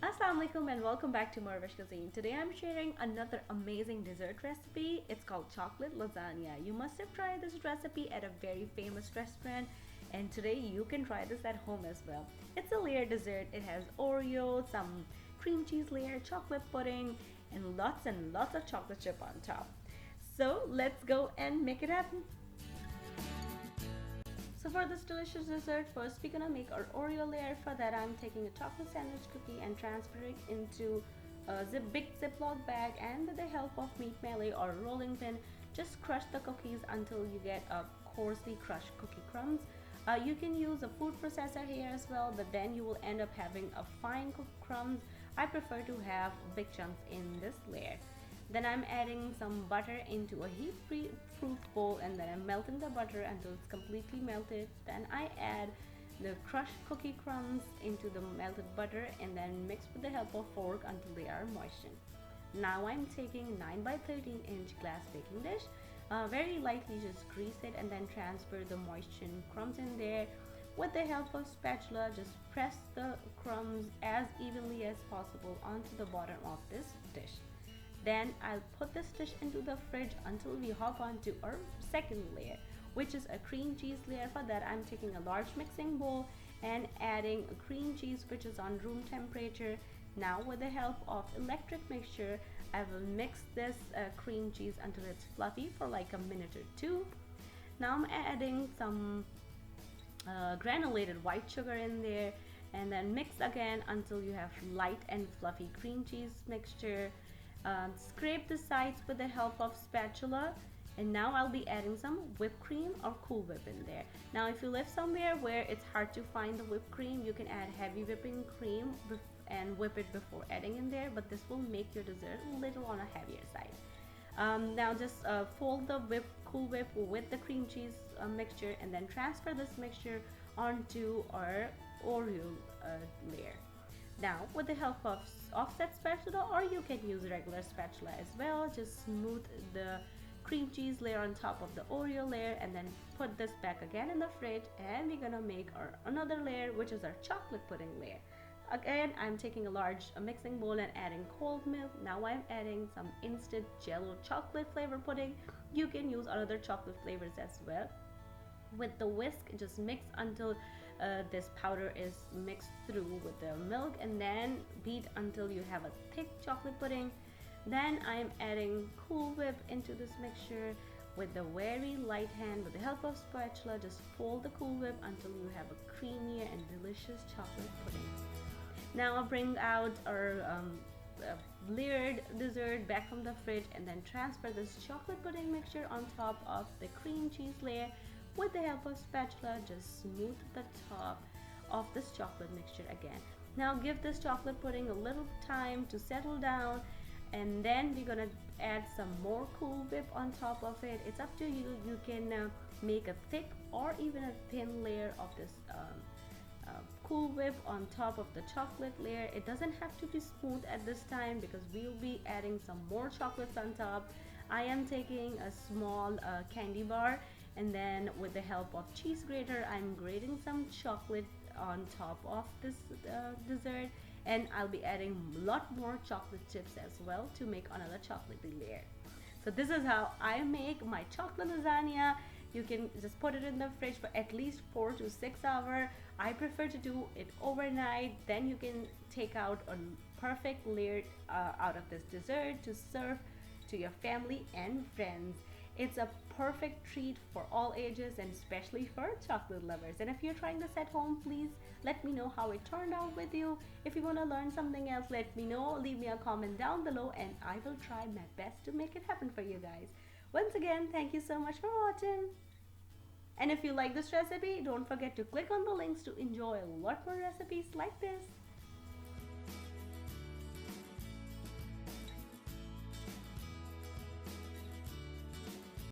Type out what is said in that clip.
Assalamu alaikum and welcome back to morEwish Cuisine. Today I'm sharing another amazing dessert recipe. It's called chocolate lasagna. You must have tried this recipe at a very famous restaurant, and today you can try this at home as well. It's a layered dessert. It has Oreos, some cream cheese layer, chocolate pudding, and lots of chocolate chip on top. So let's go and make it happen. So for this delicious dessert, first we're gonna make our Oreo layer. For that, I'm taking a chocolate sandwich cookie and transferring into a big Ziploc bag, and with the help of meat melee or rolling pin, just crush the cookies until you get a coarsely crushed cookie crumbs. You can use a food processor here as well, but then you will end up having a fine cooked crumbs. I prefer to have big chunks in this layer. Then I'm adding some butter into a heat-free fruit bowl, and then I'm melting the butter until it's completely melted. Then I add the crushed cookie crumbs into the melted butter and then mix with the help of fork until they are moistened. Now I'm taking 9 by 13 inch glass baking dish. Very lightly just grease it and then transfer the moistened crumbs in there. With the help of spatula, just press the crumbs as evenly as possible onto the bottom of this dish. Then I'll put this dish into the fridge until we hop on to our second layer, which is a cream cheese layer. For that, I'm taking a large mixing bowl and adding a cream cheese which is on room temperature. Now with the help of electric mixture, I will mix this cream cheese until it's fluffy for like a minute or two. Now I'm adding some granulated white sugar in there, and then mix again until you have light and fluffy cream cheese mixture. Scrape the sides with the help of spatula, and now I'll be adding some whipped cream or Cool Whip in there. Now if you live somewhere where it's hard to find the whipped cream, you can add heavy whipping cream and whip it before adding in there, but this will make your dessert a little on a heavier side. Now just fold the Cool Whip with the cream cheese mixture, and then transfer this mixture onto our Oreo layer. Now with the help of offset spatula, or you can use regular spatula as well, just smooth the cream cheese layer on top of the Oreo layer, and then put this back again in the fridge, and we're gonna make our another layer, which is our chocolate pudding layer. Again, I'm taking a large mixing bowl and adding cold milk. Now I'm adding some instant jello chocolate flavor pudding. You can use other chocolate flavors as well. With the whisk, just mix until this powder is mixed through with the milk, and then beat until you have a thick chocolate pudding. Then I'm adding Cool Whip into this mixture. With the very light hand, with the help of spatula, just fold the Cool Whip until you have a creamier and delicious chocolate pudding. Now I'll bring out our layered dessert back from the fridge, and then transfer this chocolate pudding mixture on top of the cream cheese layer. With the help of spatula, just smooth the top of this chocolate mixture again. Now give this chocolate pudding a little time to settle down, and then we're gonna add some more Cool Whip on top of it. It's up to you. You can make a thick or even a thin layer of this Cool Whip on top of the chocolate layer. It doesn't have to be smooth at this time because we'll be adding some more chocolates on top. I am taking a small candy bar, and then with the help of cheese grater, I'm grating some chocolate on top of this dessert, and I'll be adding a lot more chocolate chips as well to make another chocolatey layer. So this is how I make my chocolate lasagna. You can just put it in the fridge for at least 4 to 6 hours. I prefer to do it overnight. Then you can take out a perfect layer out of this dessert to serve to your family and friends. It's a perfect treat for all ages, and especially for chocolate lovers. And if you're trying this at home, please let me know how it turned out with you. If you want to learn something else, let me know. Leave me a comment down below, and I will try my best to make it happen for you guys. Once again, thank you so much for watching. And if you like this recipe, don't forget to click on the links to enjoy a lot more recipes like this.